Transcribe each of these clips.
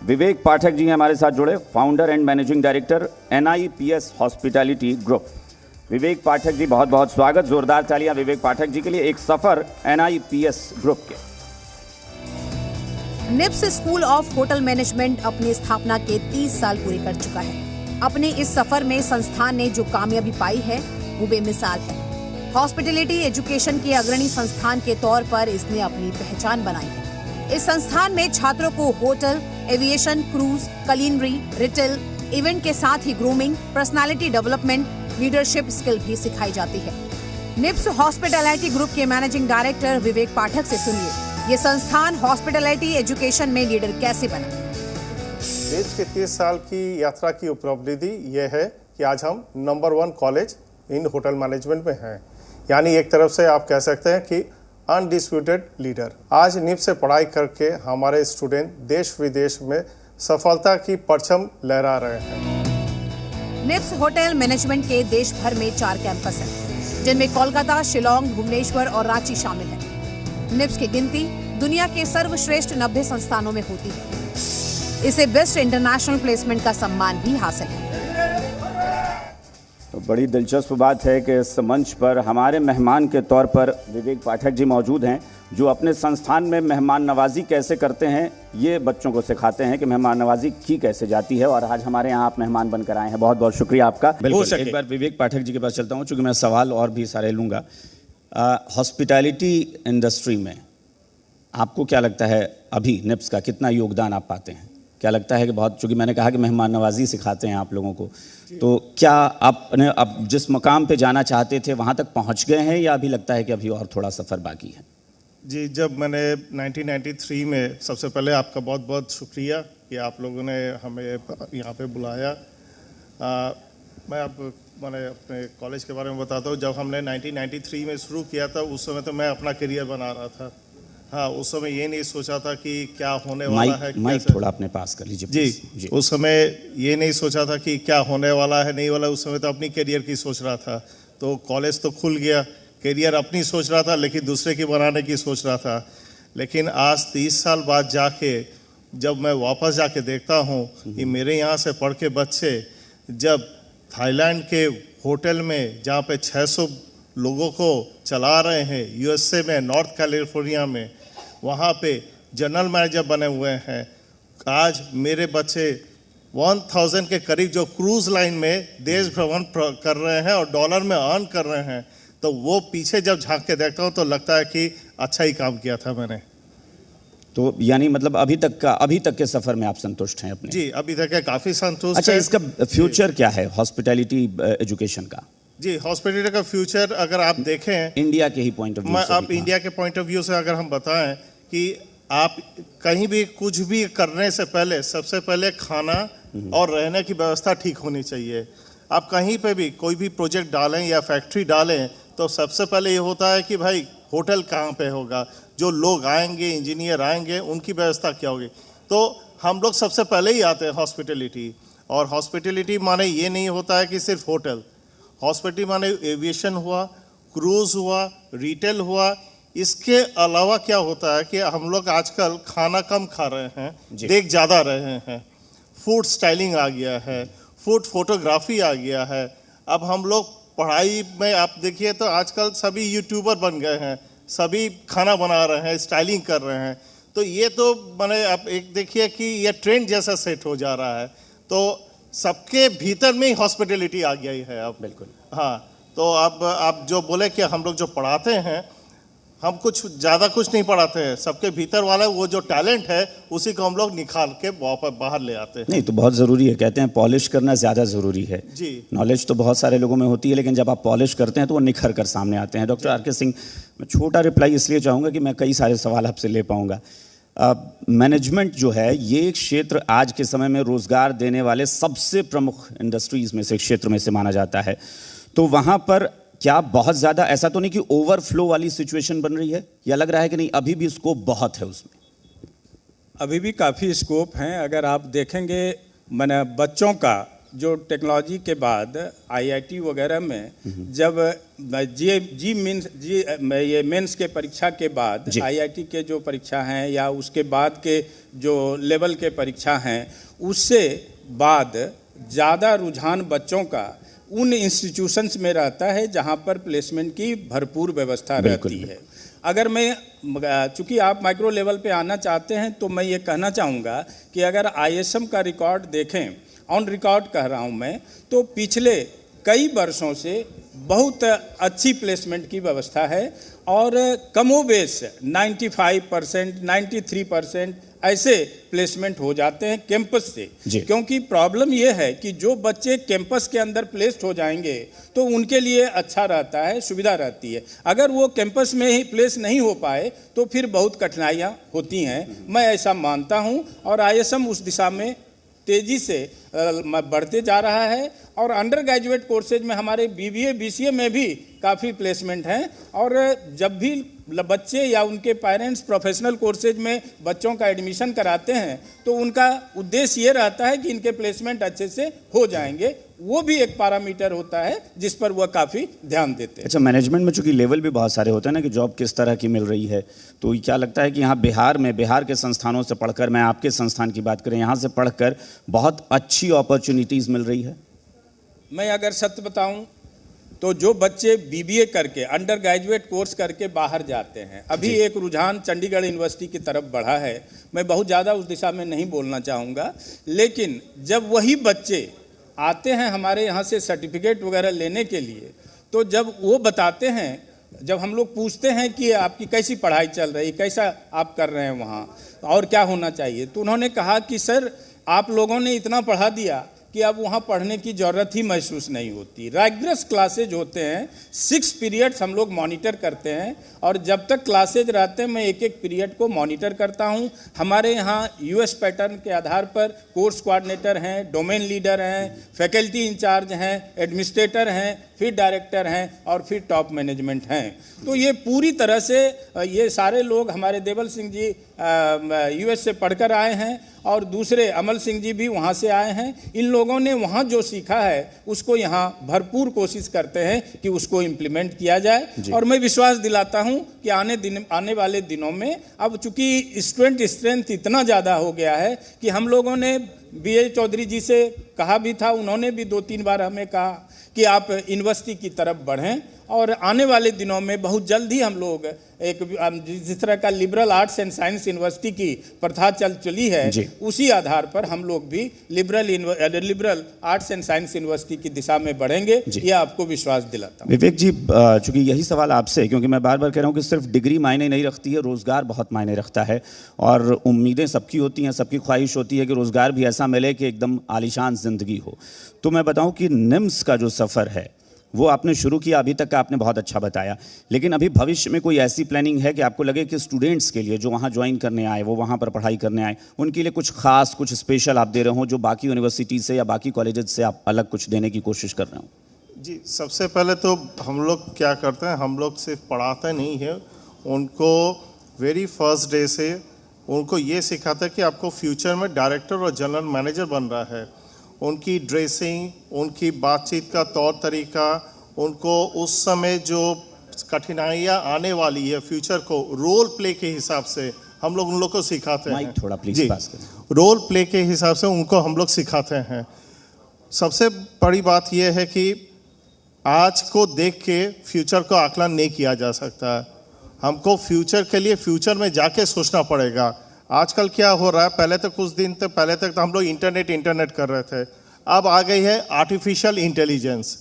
विवेक पाठक जी हमारे साथ जुड़े, founder and managing director NIPS hospitality group. Vivek Pathak ji बहुत बहुत स्वागत, जोरदार तालियां विवेक पाठक जी के लिए। एक सफर NIPS ग्रुप के। निप्स स्कूल ऑफ होटल मैनेजमेंट अपनी स्थापना के 30 साल पूरे कर चुका है। अपने इस सफर में संस्थान ने जो कामयाबी पाई है वो बेमिसाल है। हॉस्पिटैलिटी एजुकेशन के अग्रणी संस्थान के तौर पर इसने अपनी पहचान बनाई है। इस संस्थान में छात्रों को hotel, aviation, cruise, culinary, retail, event के साथ ही grooming, personality development, leadership skill भी सिखाई जाती है। निप्स हॉस्पिटैलिटी ग्रुप के मैनेजिंग डायरेक्टर विवेक पाठक से सुनिए, ये संस्थान हॉस्पिटैलिटी एजुकेशन में लीडर कैसे बना। निप्स के 30 साल की यात्रा की उपलब्धि ये है कि आज हम number 1 college in hotel management में हैं। यानी एक तरफ से आप कह सकते हैं कि अनडिस्प्यूटेड लीडर। आज निप्स से पढ़ाई करके हमारे स्टूडेंट देश विदेश में सफलता की परचम लहरा रहे हैं। निप्स होटल मैनेजमेंट के देश भर में 4 कैंपस हैं, जिनमें कोलकाता, शिलोंग, भुवनेश्वर और रांची शामिल है। निप्स की गिनती दुनिया के सर्वश्रेष्ठ 90 संस्थानों में होती है। इसे बेस्ट इंटरनेशनल प्लेसमेंट का सम्मान भी हासिल है। तो बड़ी दिलचस्प बात है कि इस मंच पर हमारे मेहमान के तौर पर विवेक पाठक जी मौजूद हैं, जो अपने संस्थान में मेहमान नवाजी कैसे करते हैं ये बच्चों को सिखाते हैं कि मेहमान नवाजी की कैसे जाती है। और आज हमारे यहाँ आप मेहमान बनकर आए हैं, बहुत बहुत शुक्रिया आपका। बिल्कुल, एक बार विवेक पाठक जी के पास चलता हूँ, चूँकि मैं सवाल और भी सारे लूँगा। हॉस्पिटैलिटी इंडस्ट्री में आपको क्या लगता है अभी निप्स का कितना योगदान आप पाते हैं? क्या लगता है कि बहुत, चूँकि मैंने कहा कि मेहमान नवाजी सिखाते हैं आप लोगों को, तो क्या आपने अब जिस मकाम पे जाना चाहते थे वहाँ तक पहुँच गए हैं या अभी लगता है कि अभी और थोड़ा सफ़र बाकी है? जी, जब मैंने 1993 में, सबसे पहले आपका बहुत बहुत शुक्रिया कि आप लोगों ने हमें यहाँ पे बुलाया। मैं मैंने अपने कॉलेज के बारे में बताता हूँ। जब हमने 1993 में शुरू किया था, उस समय तो मैं अपना करियर बना रहा था। हाँ, उस समय ये नहीं सोचा था कि क्या होने वाला है। माइक थोड़ा अपने पास कर लीजिए जी। उस समय ये नहीं सोचा था कि क्या होने वाला है, नहीं वाला। उस समय तो अपनी करियर की सोच रहा था। तो कॉलेज तो खुल गया, करियर अपनी सोच रहा था, लेकिन दूसरे की बनाने की सोच रहा था। लेकिन आज 30 साल बाद जाके जब मैं वापस जाके देखता हूँ कि मेरे यहाँ से पढ़ के बच्चे जब थाईलैंड के होटल में, जहाँ पे 600 लोगों को चला रहे हैं, USA में, नॉर्थ कैलिफोर्निया में, वहाँ पे जनरल मैनेजर बने हुए हैं। आज मेरे बच्चे 1000 के करीब जो क्रूज लाइन में देश भ्रमण कर रहे हैं और डॉलर में अर्न कर रहे हैं, तो वो पीछे जब झांक के देखता हूँ तो लगता है कि अच्छा ही काम किया था मैंने। तो यानी मतलब अभी तक के सफ़र में आप संतुष्ट हैं अपने? जी, अभी तक काफ़ी संतुष्ट। अच्छा, इसका फ्यूचर क्या है हॉस्पिटैलिटी एजुकेशन का? जी, हॉस्पिटैलिटी का फ्यूचर अगर आप देखें इंडिया के ही पॉइंट ऑफ व्यू से, आप इंडिया के पॉइंट ऑफ व्यू से अगर हम बताएं कि आप कहीं भी कुछ भी करने से पहले सबसे पहले खाना और रहने की व्यवस्था ठीक होनी चाहिए। आप कहीं पे भी कोई भी प्रोजेक्ट डालें या फैक्ट्री डालें तो सबसे पहले ये होता है कि भाई होटल कहाँ पे होगा, जो लोग आएंगे, इंजीनियर आएंगे, उनकी व्यवस्था क्या होगी। तो हम लोग सबसे पहले ही आते हैं हॉस्पिटैलिटी। और हॉस्पिटैलिटी माने ये नहीं होता है कि सिर्फ होटल। हॉस्पिटैलिटी माने एविएशन हुआ, क्रूज हुआ, रिटेल हुआ। इसके अलावा क्या होता है कि हम लोग आजकल खाना कम खा रहे हैं, देख ज़्यादा रहे हैं। फूड स्टाइलिंग आ गया है, फूड फोटोग्राफी आ गया है। अब हम लोग पढ़ाई में आप देखिए तो आजकल सभी यूट्यूबर बन गए हैं, सभी खाना बना रहे हैं, स्टाइलिंग कर रहे हैं। तो ये तो मैंने आप एक देखिए कि ये ट्रेंड जैसा सेट हो जा रहा है। तो सबके भीतर में ही हॉस्पिटैलिटी आ गई है अब। बिल्कुल। हाँ, तो अब आप जो बोले कि हम लोग जो पढ़ाते हैं, हम कुछ ज़्यादा कुछ नहीं पढ़ाते हैं। सबके भीतर वाला वो जो टैलेंट है उसी को हम लोग निकाल के बाहर ले आते हैं। नहीं, तो बहुत ज़रूरी है, कहते हैं पॉलिश करना ज़्यादा ज़रूरी है। जी, नॉलेज तो बहुत सारे लोगों में होती है, लेकिन जब आप पॉलिश करते हैं तो वो निखर कर सामने आते हैं। डॉक्टर RK सिंह, मैं छोटा रिप्लाई इसलिए चाहूँगा कि मैं कई सारे सवाल आपसे ले पाऊँगा। मैनेजमेंट जो है ये क्षेत्र आज के समय में रोज़गार देने वाले सबसे प्रमुख इंडस्ट्रीज़ में से एक क्षेत्र में से माना जाता है। तो वहाँ पर क्या बहुत ज़्यादा ऐसा तो नहीं कि ओवरफ्लो वाली सिचुएशन बन रही है, या लग रहा है कि नहीं अभी भी स्कोप बहुत है उसमें? अभी भी काफ़ी स्कोप हैं। अगर आप देखेंगे, मैंने बच्चों का जो टेक्नोलॉजी के बाद आईआईटी वगैरह में जब ये मेंस के परीक्षा के बाद आईआईटी के जो परीक्षा हैं या उसके बाद के जो लेवल के परीक्षा हैं, उससे बाद ज़्यादा रुझान बच्चों का उन इंस्टीट्यूशंस में रहता है जहां पर प्लेसमेंट की भरपूर व्यवस्था रहती है। अगर मैं, चूंकि आप माइक्रो लेवल पे आना चाहते हैं, तो मैं ये कहना चाहूँगा कि अगर आईएसएम का रिकॉर्ड देखें, ऑन रिकॉर्ड कह रहा हूँ मैं, तो पिछले कई वर्षों से बहुत अच्छी प्लेसमेंट की व्यवस्था है और कमोबेश 95%, 93% ऐसे प्लेसमेंट हो जाते हैं कैंपस से। क्योंकि प्रॉब्लम यह है कि जो बच्चे कैंपस के अंदर प्लेस्ड हो जाएंगे तो उनके लिए अच्छा रहता है, सुविधा रहती है। अगर वो कैंपस में ही प्लेस नहीं हो पाए तो फिर बहुत कठिनाइयाँ होती हैं, मैं ऐसा मानता हूँ। और आईएसएम उस दिशा में तेज़ी से बढ़ते जा रहा है और अंडर ग्रेजुएट कोर्सेज में हमारे बीबीए बीसीए में भी काफ़ी प्लेसमेंट हैं। और जब भी बच्चे या उनके पेरेंट्स प्रोफेशनल कोर्सेज में बच्चों का एडमिशन कराते हैं तो उनका उद्देश्य ये रहता है कि इनके प्लेसमेंट अच्छे से हो जाएंगे। वो भी एक पैरामीटर होता है जिस पर वह काफ़ी ध्यान देते हैं। अच्छा, मैनेजमेंट में चूंकि लेवल भी बहुत सारे होते हैं ना कि जॉब किस तरह की मिल रही है, तो क्या लगता है कि यहाँ बिहार के संस्थानों से पढ़कर, मैं आपके संस्थान की बात करें, यहाँ से पढ़कर बहुत अच्छी अपॉर्चुनिटीज़ मिल रही है? मैं अगर सत्य बताऊं तो जो बच्चे बीबीए करके अंडर ग्रेजुएट कोर्स करके बाहर जाते हैं, अभी एक रुझान चंडीगढ़ यूनिवर्सिटी की तरफ बढ़ा है। मैं बहुत ज़्यादा उस दिशा में नहीं बोलना चाहूँगा, लेकिन जब वही बच्चे आते हैं हमारे यहाँ से सर्टिफिकेट वगैरह लेने के लिए, तो जब वो बताते हैं, जब हम लोग पूछते हैं कि आपकी कैसी पढ़ाई चल रही, कैसा आप कर रहे हैं वहाँ और क्या होना चाहिए, तो उन्होंने कहा कि सर आप लोगों ने इतना पढ़ा दिया कि अब वहाँ पढ़ने की ज़रूरत ही महसूस नहीं होती। रेगुलर क्लासेज होते हैं, 6 पीरियड्स हम लोग मॉनिटर करते हैं और जब तक क्लासेज रहते हैं मैं एक एक पीरियड को मॉनिटर करता हूँ। हमारे यहाँ यूएस पैटर्न के आधार पर कोर्स कोऑर्डिनेटर हैं, डोमेन लीडर हैं, फैकल्टी इंचार्ज हैं, एडमिनिस्ट्रेटर हैं, फिर डायरेक्टर हैं और फिर टॉप मैनेजमेंट हैं। तो ये पूरी तरह से ये सारे लोग, हमारे देवल सिंह जी यूएस से पढ़कर आए हैं और दूसरे अमल सिंह जी भी वहाँ से आए हैं। इन लोगों ने वहाँ जो सीखा है उसको यहाँ भरपूर कोशिश करते हैं कि उसको इम्प्लीमेंट किया जाए। और मैं विश्वास दिलाता हूँ कि आने वाले दिनों में, अब चूँकि स्टूडेंट स्ट्रेंथ इतना ज़्यादा हो गया है कि हम लोगों ने बीए चौधरी जी से कहा भी था, उन्होंने भी 2-3 बार हमें कहा कि आप यूनिवर्सिटी की तरफ बढ़ें और आने वाले दिनों में बहुत जल्द ही हम लोग एक जिस तरह का liberal arts and science university की प्रथा चली है, उसी आधार पर हम लोग भी liberal arts and science university की दिशा में बढ़ेंगे, ये आपको विश्वास दिलाता हूँ। विवेक जी, चूंकि यही सवाल आपसे, क्योंकि मैं बार बार कह रहा हूँ कि सिर्फ डिग्री मायने नहीं रखती है, रोज़गार बहुत मायने रखता है और उम्मीदें सबकी होती हैं, सबकी ख्वाहिश होती है कि रोज़गार भी ऐसा मिले कि एकदम आलीशान ज़िंदगी हो। तो मैं बताऊँ कि निम्स का जो सफ़र है वो आपने शुरू किया, अभी तक का आपने बहुत अच्छा बताया, लेकिन अभी भविष्य में कोई ऐसी प्लानिंग है कि आपको लगे कि स्टूडेंट्स के लिए जो वहाँ ज्वाइन करने आए, वो वहाँ पर पढ़ाई करने आए, उनके लिए कुछ खास, कुछ स्पेशल आप दे रहे हो जो बाकी यूनिवर्सिटी से या बाकी कॉलेजेस से आप अलग कुछ देने की कोशिश कर रहे हो? जी, सबसे पहले तो हम लोग क्या करते हैं, हम लोग सिर्फ पढ़ाते नहीं है, उनको वेरी फर्स्ट डे से उनको ये सिखाते हैं कि आपको फ्यूचर में डायरेक्टर और जनरल मैनेजर बन रहा है। उनकी ड्रेसिंग, उनकी बातचीत का तौर तरीका, उनको उस समय जो कठिनाइयाँ आने वाली है फ्यूचर को रोल प्ले के हिसाब से हम लोग उन लोग को सिखाते हैं। थोड़ा प्लीज पास करें। रोल प्ले के हिसाब से उनको हम लोग सिखाते हैं। सबसे बड़ी बात यह है कि आज को देख के फ्यूचर को आकलन नहीं किया जा सकता है। हमको फ्यूचर के लिए फ्यूचर में जाके सोचना पड़ेगा। आजकल क्या हो रहा है, पहले तो कुछ दिन तक पहले तक तो हम लोग इंटरनेट कर रहे थे, अब आ गई है आर्टिफिशियल इंटेलिजेंस।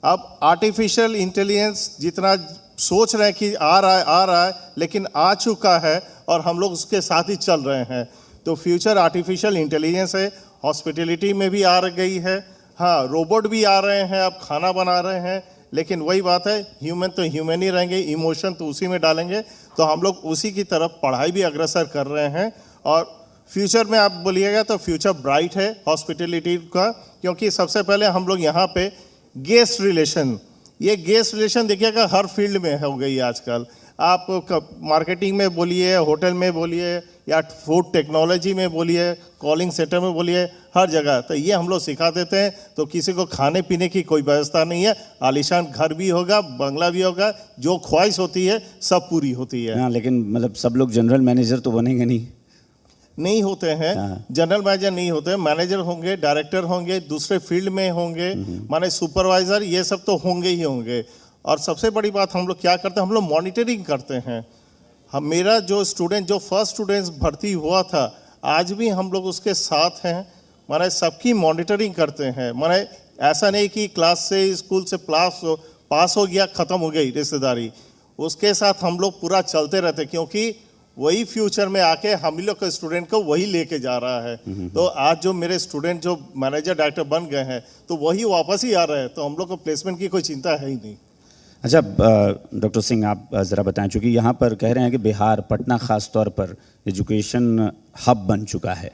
अब आर्टिफिशियल इंटेलिजेंस जितना सोच रहे हैं कि आ रहा है लेकिन आ चुका है और हम लोग उसके साथ ही चल रहे हैं। तो फ्यूचर आर्टिफिशियल इंटेलिजेंस है, हॉस्पिटैलिटी में भी आ गई है, हाँ रोबोट भी आ रहे हैं, अब खाना बना रहे हैं, लेकिन वही बात है ह्यूमन तो ह्यूमन ही रहेंगे, इमोशन तो उसी में डालेंगे। तो हम लोग उसी की तरफ पढ़ाई भी अग्रसर कर रहे हैं। और फ्यूचर में आप बोलिएगा तो फ्यूचर ब्राइट है हॉस्पिटैलिटी का, क्योंकि सबसे पहले हम लोग यहाँ पे गेस्ट रिलेशन, ये गेस्ट रिलेशन देखिएगा हर फील्ड में हो गई आजकल। आप मार्केटिंग में बोलिए, होटल में बोलिए या फूड टेक्नोलॉजी में बोलिए, कॉलिंग सेंटर में बोलिए, हर जगह। तो ये हम लोग सिखा देते हैं। तो किसी को खाने पीने की कोई व्यवस्था नहीं है, आलीशान घर भी होगा, बंगला भी होगा, जो ख्वाहिश होती है सब पूरी होती है। हाँ, लेकिन मतलब सब लोग जनरल मैनेजर तो बनेंगे नहीं होते हैं। जनरल मैनेजर नहीं होते, मैनेजर होंगे, डायरेक्टर होंगे, दूसरे फील्ड में होंगे, माने सुपरवाइजर, ये सब तो होंगे ही होंगे। और सबसे बड़ी बात हम लोग क्या करते हैं, हम लोग मॉनिटरिंग करते हैं। हम मेरा जो स्टूडेंट, जो फर्स्ट स्टूडेंट भर्ती हुआ था, आज भी हम लोग उसके साथ हैं, माने सबकी मॉनिटरिंग करते हैं। माने ऐसा नहीं कि क्लास से, स्कूल से पास हो गया, ख़त्म हो गई रिश्तेदारी, उसके साथ हम लोग पूरा चलते रहते, क्योंकि वही फ्यूचर में आके हम लोग के स्टूडेंट को वही लेके जा रहा है। तो आज जो मेरे स्टूडेंट जो मैनेजर डायरेक्टर बन गए हैं, तो वही वापस ही आ रहे हैं, तो हम लोग को प्लेसमेंट की कोई चिंता है ही नहीं। अच्छा डॉक्टर सिंह, आप ज़रा बताएं, चूँकि यहाँ पर कह रहे हैं कि बिहार, पटना ख़ास तौर पर एजुकेशन हब बन चुका है,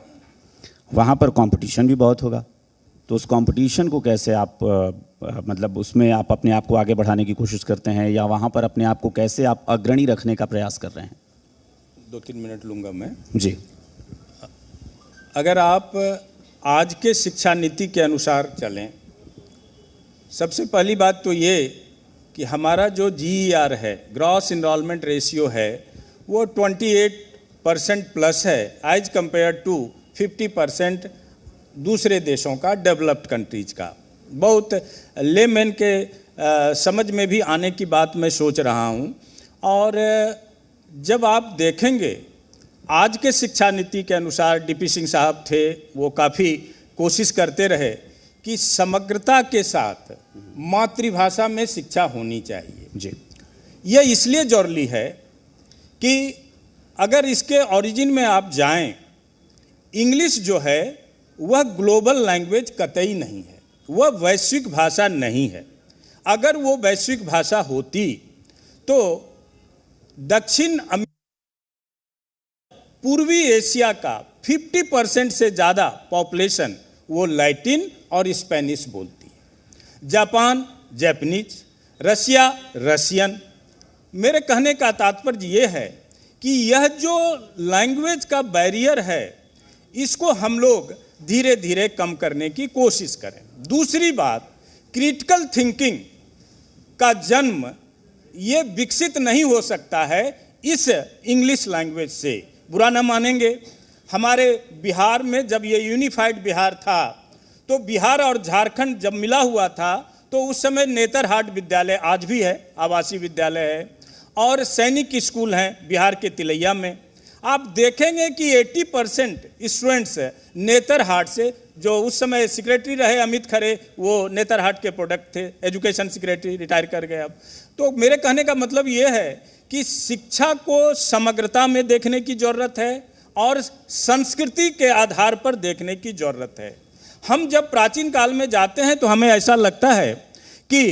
वहाँ पर कंपटीशन भी बहुत होगा, तो उस कंपटीशन को कैसे आप मतलब उसमें आप अपने आप को आगे बढ़ाने की कोशिश करते हैं, या वहाँ पर अपने आप को कैसे आप अग्रणी रखने का प्रयास कर रहे हैं? 2-3 मिनट लूँगा मैं जी। अगर आप आज के शिक्षा नीति के अनुसार चलें, सबसे पहली बात तो ये कि हमारा जो GER है, ग्रॉस इनरोलमेंट रेशियो है, वो 28% प्लस है एज कंपेयर टू 50% दूसरे देशों का, डेवलप्ड कंट्रीज का। बहुत लेमैन के समझ में भी आने की बात मैं सोच रहा हूँ। और जब आप देखेंगे आज के शिक्षा नीति के अनुसार, DP सिंह साहब थे, वो काफ़ी कोशिश करते रहे कि समग्रता के साथ मातृभाषा में शिक्षा होनी चाहिए। जी, यह इसलिए जरूरी है कि अगर इसके ओरिजिन में आप जाएं, इंग्लिश जो है वह ग्लोबल लैंग्वेज कतई नहीं है, वह वैश्विक भाषा नहीं है। अगर वो वैश्विक भाषा होती तो दक्षिण पूर्वी एशिया का 50% से ज़्यादा पॉपुलेशन वो लैटिन और स्पेनिश बोलती है, जापान जापानीज, रसिया रसियन। मेरे कहने का तात्पर्य ये है कि यह जो लैंग्वेज का बैरियर है, इसको हम लोग धीरे धीरे कम करने की कोशिश करें। दूसरी बात, क्रिटिकल थिंकिंग का जन्म ये विकसित नहीं हो सकता है इस इंग्लिश लैंग्वेज से। बुरा न मानेंगे, हमारे बिहार में जब ये यूनिफाइड बिहार था, तो बिहार और झारखंड जब मिला हुआ था, तो उस समय नेतरहाट विद्यालय आज भी है, आवासीय विद्यालय है, और सैनिक स्कूल हैं बिहार के तिलैया में। आप देखेंगे कि 80% स्टूडेंट्स नेतरहाट से, जो उस समय सेक्रेटरी रहे अमित खरे, वो नेतरहाट के प्रोडक्ट थे, एजुकेशन सेक्रेटरी, रिटायर कर गए अब। तो मेरे कहने का मतलब ये है कि शिक्षा को समग्रता में देखने की ज़रूरत है और संस्कृति के आधार पर देखने की ज़रूरत है। हम जब प्राचीन काल में जाते हैं तो हमें ऐसा लगता है कि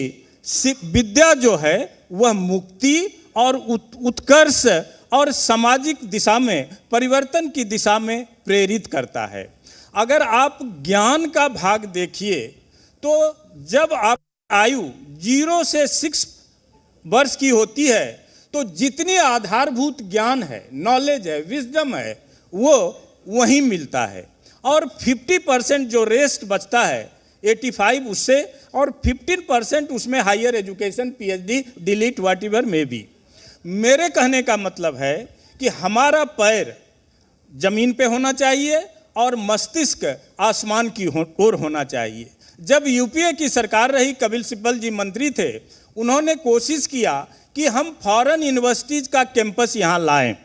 विद्या जो है वह मुक्ति और उत्कर्ष और सामाजिक दिशा में, परिवर्तन की दिशा में प्रेरित करता है। अगर आप ज्ञान का भाग देखिए तो जब आप आयु 0 से 6 वर्ष की होती है, तो जितनी आधारभूत ज्ञान है, नॉलेज है, विजडम है, वो वहीं मिलता है। और 50% जो रेस्ट बचता है, 85 उससे, और 15% उसमें higher education, PhD, DLitt, whatever में भी। मेरे कहने का मतलब है कि हमारा पैर जमीन पे होना चाहिए और मस्तिष्क आसमान की ओर होना चाहिए। जब UPA की सरकार रही, कपिल सिब्बल जी मंत्री थे, उन्होंने कोशिश किया कि हम फॉरेन यूनिवर्सिटीज़ का कैंपस यहाँ लाएं।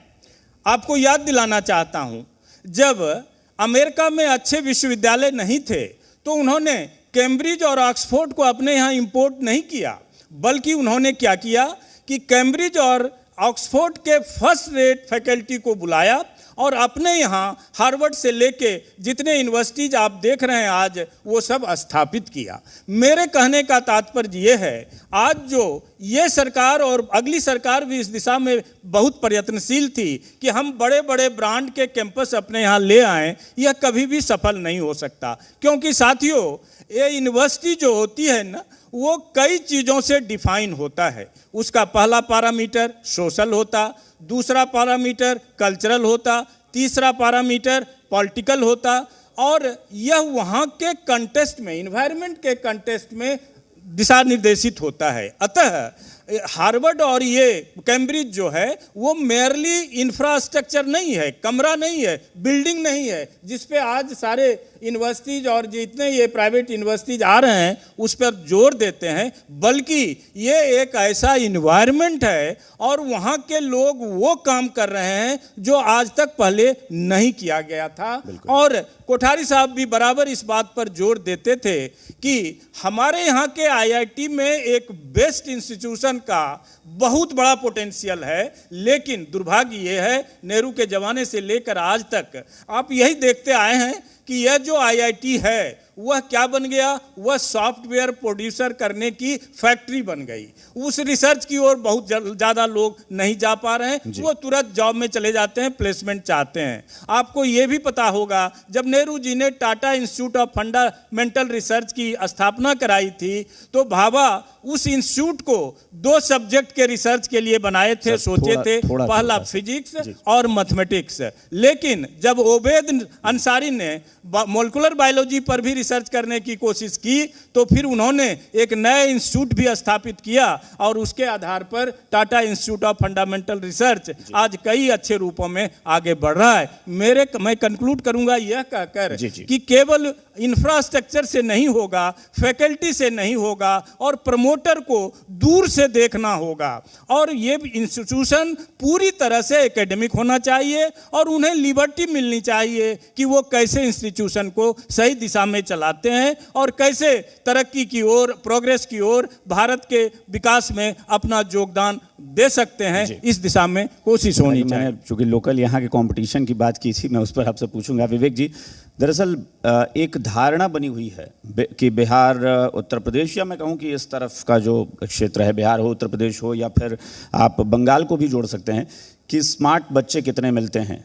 आपको याद दिलाना चाहता हूँ, जब अमेरिका में अच्छे विश्वविद्यालय नहीं थे तो उन्होंने कैम्ब्रिज और ऑक्सफोर्ड को अपने यहाँ इंपोर्ट नहीं किया, बल्कि उन्होंने क्या किया कि कैम्ब्रिज और ऑक्सफोर्ड के फर्स्ट रेट फैकल्टी को बुलाया और अपने यहाँ हार्वर्ड से लेके जितने यूनिवर्सिटीज आप देख रहे हैं आज, वो सब स्थापित किया। मेरे कहने का तात्पर्य ये है, आज जो ये सरकार और अगली सरकार भी इस दिशा में बहुत प्रयत्नशील थी कि हम बड़े बड़े ब्रांड के कैंपस अपने यहाँ ले आएं, यह कभी भी सफल नहीं हो सकता। क्योंकि साथियों, ये यूनिवर्सिटी जो होती है ना, वो कई चीज़ों से डिफाइन होता है। उसका पहला पैरामीटर सोशल होता, दूसरा पैरामीटर कल्चरल होता, तीसरा पैरामीटर पॉलिटिकल होता, और यह वहाँ के कंटेस्ट में, इन्वायरमेंट के कंटेस्ट में दिशा निर्देशित होता है। अतः हार्वर्ड और ये कैम्ब्रिज जो है वो मेयरली इंफ्रास्ट्रक्चर नहीं है, कमरा नहीं है, बिल्डिंग नहीं है जिस पे आज सारे यूनिवर्सिटीज और जितने ये प्राइवेट यूनिवर्सिटीज आ रहे हैं उस पर जोर देते हैं, बल्कि ये एक ऐसा इन्वायरमेंट है और वहाँ के लोग वो काम कर रहे हैं जो आज तक पहले नहीं किया गया था। और कोठारी साहब भी बराबर इस बात पर जोर देते थे कि हमारे यहाँ के आईआईटी में एक बेस्ट इंस्टीट्यूशन का बहुत बड़ा पोटेंशियल है, लेकिन दुर्भाग्य ये है नेहरू के ज़माने से लेकर आज तक आप यही देखते आए हैं कि यह जो आईआईटी है वह क्या बन गया, वह सॉफ्टवेयर प्रोड्यूसर करने की फैक्ट्री बन गई। उस रिसर्च की ओर बहुत ज़्यादा लोग नहीं जा पा रहे हैं, वो तुरंत जॉब में चले जाते हैं, प्लेसमेंट चाहते हैं। आपको ये भी पता होगा जब नेहरू जी ने Tata institute of fundamental research की स्थापना कराई थी तो भाभा उस इंस्टीट्यूट को 2 सब्जेक्ट के रिसर्च के लिए बनाए थे, सोचे थे, पहला फिजिक्स और मैथमेटिक्स। लेकिन जब ओबेद अंसारी ने मॉलिक्यूलर बायोलॉजी पर भी रिसर्च करने की कोशिश की तो फिर उन्होंने एक नया इंस्टीट्यूट भी स्थापित किया और उसके आधार पर Tata institute of fundamental research आज कई अच्छे रूपों में आगे बढ़ रहा है। मैं कंक्लूड करूंगा यह कहकर कि केवल इंफ्रास्ट्रक्चर से नहीं होगा, फैकल्टी से नहीं होगा, और प्रमोटर को दूर से देखना होगा। और ये इंस्टीट्यूशन पूरी तरह से एकेडमिक होना चाहिए और उन्हें लिबर्टी मिलनी चाहिए कि वो कैसे इंस्टीट्यूशन को सही दिशा में चलाते हैं और कैसे तरक्की की ओर, प्रोग्रेस की ओर, भारत के विकास में अपना योगदान दे सकते हैं। इस दिशा में कोशिश होनी चाहिए। मैंने चूंकि लोकल यहाँ के कंपटीशन की बात की थी, मैं उस पर आपसे पूछूंगा। विवेक जी, दरअसल एक धारणा बनी हुई है कि बिहार, उत्तर प्रदेश, या मैं कहूँ कि इस तरफ का जो क्षेत्र है, बिहार हो, उत्तर प्रदेश हो, या फिर आप बंगाल को भी जोड़ सकते हैं, कि स्मार्ट बच्चे कितने मिलते हैं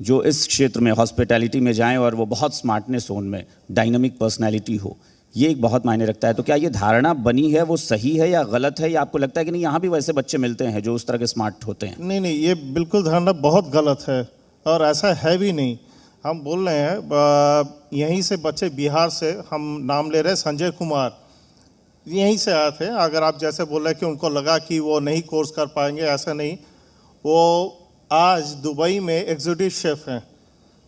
जो इस क्षेत्र में हॉस्पिटैलिटी में जाएं और वो बहुत स्मार्टनेस हो, उनमें डायनामिक पर्सनैलिटी हो। ये एक बहुत मायने रखता है। तो क्या ये धारणा बनी है वो सही है या गलत है, या आपको लगता है कि नहीं यहाँ भी वैसे बच्चे मिलते हैं जो उस तरह के स्मार्ट होते हैं? नहीं, ये बिल्कुल धारणा बहुत गलत है और ऐसा है भी नहीं। हम बोल रहे हैं यहीं से बच्चे, बिहार से हम नाम ले रहे हैं, संजय कुमार यहीं से आए थे। अगर आप जैसे बोल रहे हैं कि उनको लगा कि वो नहीं कोर्स कर पाएंगे, ऐसा नहीं, वो आज दुबई में एग्जीक्यूटिव शेफ हैं।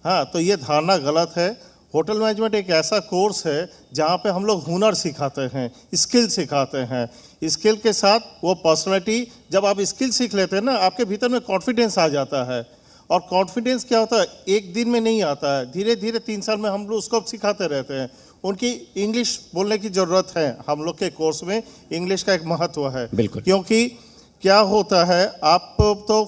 हाँ, तो ये धारणा गलत है। होटल मैनेजमेंट एक ऐसा कोर्स है जहाँ पे हम लोग हुनर सिखाते हैं, स्किल सिखाते हैं। स्किल के साथ वो पर्सनालिटी, जब आप स्किल सीख लेते हैं ना, आपके भीतर में कॉन्फिडेंस आ जाता है। और कॉन्फिडेंस क्या होता है, एक दिन में नहीं आता है, धीरे धीरे 3 साल में हम लोग उसको सिखाते रहते हैं। उनकी इंग्लिश बोलने की ज़रूरत है। हम लोग के कोर्स में इंग्लिश का एक महत्व है, बिल्कुल। क्योंकि क्या होता है, आप तो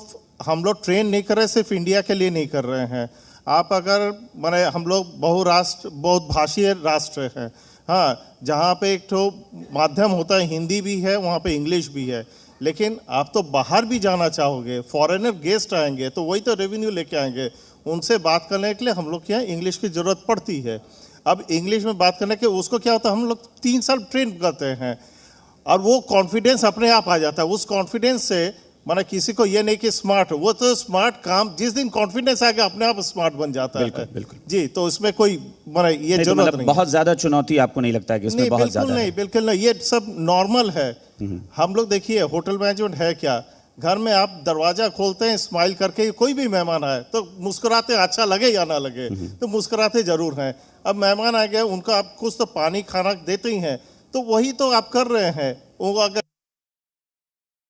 हम लोग ट्रेन नहीं कर रहे, सिर्फ इंडिया के लिए नहीं कर रहे हैं। आप अगर माने, हम लोग बहुभाषीय राष्ट्र हैं, हाँ, जहाँ पे एक तो माध्यम होता है, हिंदी भी है, वहाँ पे इंग्लिश भी है। लेकिन आप तो बाहर भी जाना चाहोगे, फॉरेनर गेस्ट आएंगे तो वही तो रेवेन्यू लेके आएंगे। उनसे बात करने के लिए हम लोग के यहाँ इंग्लिश की ज़रूरत पड़ती है। अब इंग्लिश में बात करने के उसको क्या होता है, हम लोग 3 साल ट्रेन करते हैं और वो कॉन्फिडेंस अपने आप आ जाता है। उस कॉन्फिडेंस से माने किसी को ये नहीं कि स्मार्ट, वो तो स्मार्ट काम जिस दिन कॉन्फिडेंस आ गया अपने आप स्मार्ट बन जाता है। बिल्कुल जी, तो इसमें कोई माने ये जरूरत नहीं। बहुत ज्यादा चुनौती आपको नहीं लगता है कि इसमें बहुत ज्यादा? नहीं, बिल्कुल नहीं, ये सब नॉर्मल है। हम लोग देखिए, होटल मैनेजमेंट है क्या, घर में आप दरवाजा खोलते हैं, स्माइल करके, कोई भी मेहमान आए तो मुस्कुराते, अच्छा लगे या ना लगे तो मुस्कुराते जरूर हैं। अब मेहमान आ गए, उनको आप कुछ तो पानी खाना देते ही हैं, तो वही तो आप कर रहे हैं। वो अगर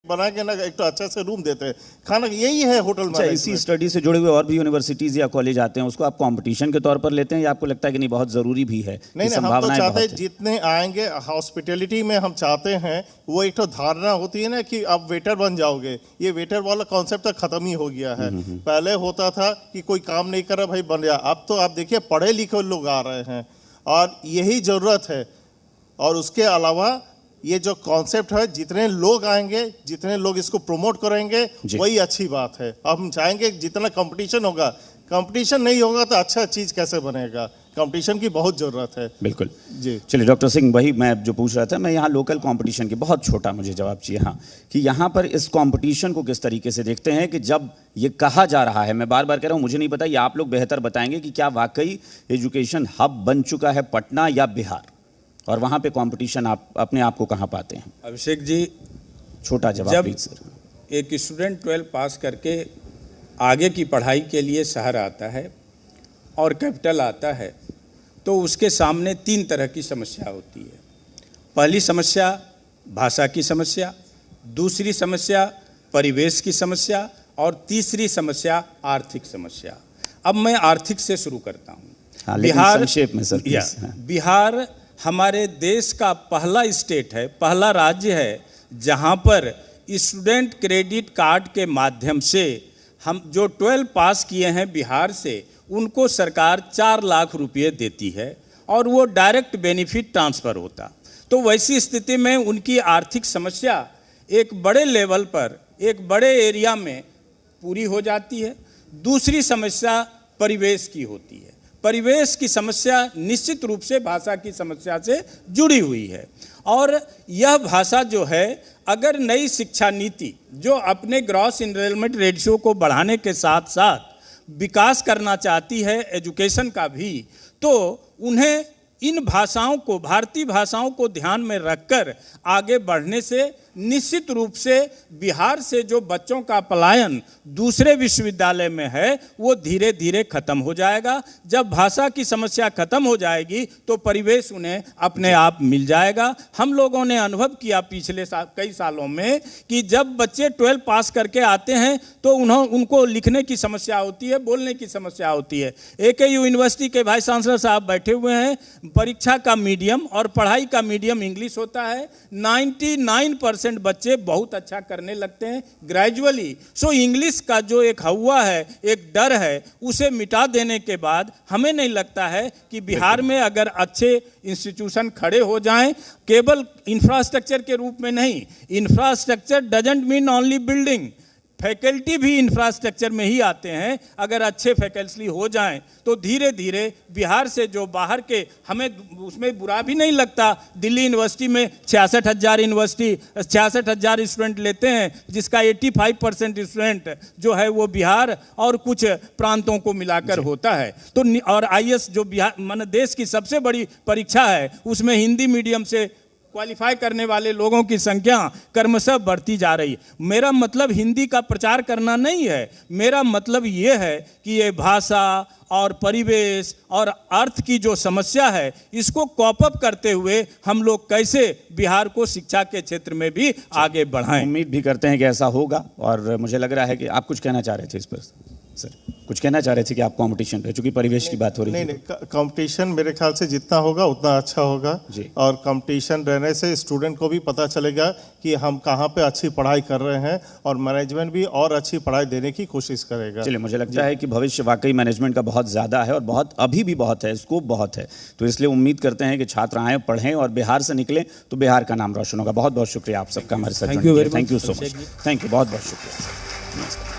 बना के ना एक तो अच्छा से रूम देते हैं, खाना, यही है होटल मैनेजमेंट। इसी स्टडी से जुड़े हुए और भी यूनिवर्सिटीज या कॉलेज आते हैं, उसको आप कंपटीशन के तौर पर लेते हैं या आपको लगता है कि नहीं बहुत जरूरी भी है? नहीं, हम तो चाहते हैं जितने आएंगे हॉस्पिटैलिटी में, हम चाहते हैं वो एक तो धारणा होती है ना कि आप वेटर बन जाओगे, ये वेटर वाला कॉन्सेप्ट तो खत्म ही हो गया है। पहले होता था कि कोई काम नहीं कर रहा भाई बन गया, अब तो आप देखिए पढ़े लिखे लोग आ रहे हैं और यही जरूरत है। और उसके अलावा ये जो कॉन्सेप्ट है, जितने लोग आएंगे, जितने लोग इसको प्रमोट करेंगे, वही अच्छी बात है। अब हम चाहेंगे जितना कंपटीशन होगा, कंपटीशन नहीं होगा तो अच्छा चीज़ कैसे बनेगा? कंपटीशन की बहुत ज़रूरत है। बिल्कुल जी। चलिए डॉक्टर सिंह, वही मैं जो पूछ रहा था, मैं यहाँ लोकल कंपटीशन की बहुत छोटा मुझे जवाब चाहिए। हाँ, कि यहाँ पर इस कंपटीशन को किस तरीके से देखते हैं कि जब ये कहा जा रहा है, मैं बार बार कह रहा हूँ मुझे नहीं पता, ये आप लोग बेहतर बताएंगे कि क्या वाकई एजुकेशन हब बन चुका है पटना या बिहार, और वहाँ पे कंपटीशन आप अपने आप को कहाँ पाते हैं? अभिषेक जी, छोटा जवाब जब प्लीज सर। एक स्टूडेंट 12 पास करके आगे की पढ़ाई के लिए शहर आता है और कैपिटल आता है, तो उसके सामने 3 तरह की समस्या होती है। पहली समस्या भाषा की समस्या, दूसरी समस्या परिवेश की समस्या, और तीसरी समस्या आर्थिक समस्या। अब मैं आर्थिक से शुरू करता हूँ। हाँ, लेकिन संक्षेप में सर प्लीज। हाँ। बिहार हमारे देश का पहला स्टेट है, पहला राज्य है जहाँ पर स्टूडेंट क्रेडिट कार्ड के माध्यम से हम जो 12 पास किए हैं बिहार से, उनको सरकार 4 लाख रुपये देती है और वो डायरेक्ट बेनिफिट ट्रांसफ़र होता। तो वैसी स्थिति में उनकी आर्थिक समस्या एक बड़े लेवल पर, एक बड़े एरिया में पूरी हो जाती है। दूसरी समस्या परिवेश की होती है। परिवेश की समस्या निश्चित रूप से भाषा की समस्या से जुड़ी हुई है, और यह भाषा जो है, अगर नई शिक्षा नीति जो अपने ग्रॉस इनरोलमेंट रेशियो को बढ़ाने के साथ साथ विकास करना चाहती है एजुकेशन का भी, तो उन्हें इन भाषाओं को, भारतीय भाषाओं को ध्यान में रखकर आगे बढ़ने से निश्चित रूप से बिहार से जो बच्चों का पलायन दूसरे विश्वविद्यालय में है वो धीरे धीरे खत्म हो जाएगा। जब भाषा की समस्या खत्म हो जाएगी तो परिवेश उन्हें अपने आप मिल जाएगा। हम लोगों ने अनुभव किया पिछले कई सालों में कि जब बच्चे 12 पास करके आते हैं तो उनको लिखने की समस्या होती है, बोलने की समस्या होती है। AKU यूनिवर्सिटी के वाइस चांसलर साहब बैठे हुए हैं। परीक्षा का मीडियम और पढ़ाई का मीडियम इंग्लिश होता है। 99% बच्चे बहुत अच्छा करने लगते हैं ग्रेजुअली। सो इंग्लिश का जो एक हवा है, एक डर है, उसे मिटा देने के बाद हमें नहीं लगता है कि बिहार में अगर अच्छे इंस्टीट्यूशन खड़े हो जाएं, केवल इंफ्रास्ट्रक्चर के रूप में नहीं, infrastructure doesn't mean only building, faculty भी इंफ्रास्ट्रक्चर में ही आते हैं। अगर अच्छे फैकल्टी हो जाएं तो धीरे धीरे बिहार से जो बाहर के, हमें उसमें बुरा भी नहीं लगता, दिल्ली यूनिवर्सिटी में 66,000 स्टूडेंट लेते हैं, जिसका 85% स्टूडेंट जो है वो बिहार और कुछ प्रांतों को मिलाकर होता है। तो और IAS जो बिहार मान देश की सबसे बड़ी परीक्षा है, उसमें हिंदी मीडियम से क्वालिफाई करने वाले लोगों की संख्या क्रमशः बढ़ती जा रही है। मेरा मतलब हिंदी का प्रचार करना नहीं है, मेरा मतलब ये है कि ये भाषा और परिवेश और अर्थ की जो समस्या है, इसको कॉप अप करते हुए हम लोग कैसे बिहार को शिक्षा के क्षेत्र में भी आगे बढ़ाएं। उम्मीद भी करते हैं कि ऐसा होगा। और मुझे लग रहा है कि आप कुछ कहना चाह रहे थे इस पर सर, कुछ कहना चाह रहे थे कि आप कंपटीशन पे, चूंकि परिवेश की बात हो रही है। नहीं, कंपटीशन मेरे ख्याल से जितना होगा उतना अच्छा होगा जी। और कंपटीशन रहने से स्टूडेंट को भी पता चलेगा कि हम कहाँ पे अच्छी पढ़ाई कर रहे हैं, और मैनेजमेंट भी और अच्छी पढ़ाई देने की कोशिश करेगा। चलिए, मुझे लगता है कि भविष्य वाकई मैनेजमेंट का बहुत ज़्यादा है और बहुत अभी भी बहुत है, स्कोप बहुत है। तो इसलिए उम्मीद करते हैं कि छात्र आएँ, पढ़ें और बिहार से निकलें तो बिहार का नाम रोशन होगा। बहुत बहुत शुक्रिया आप सबका हमारे साथ। Thank you so much. Thank you, बहुत बहुत शुक्रिया। नमस्कार।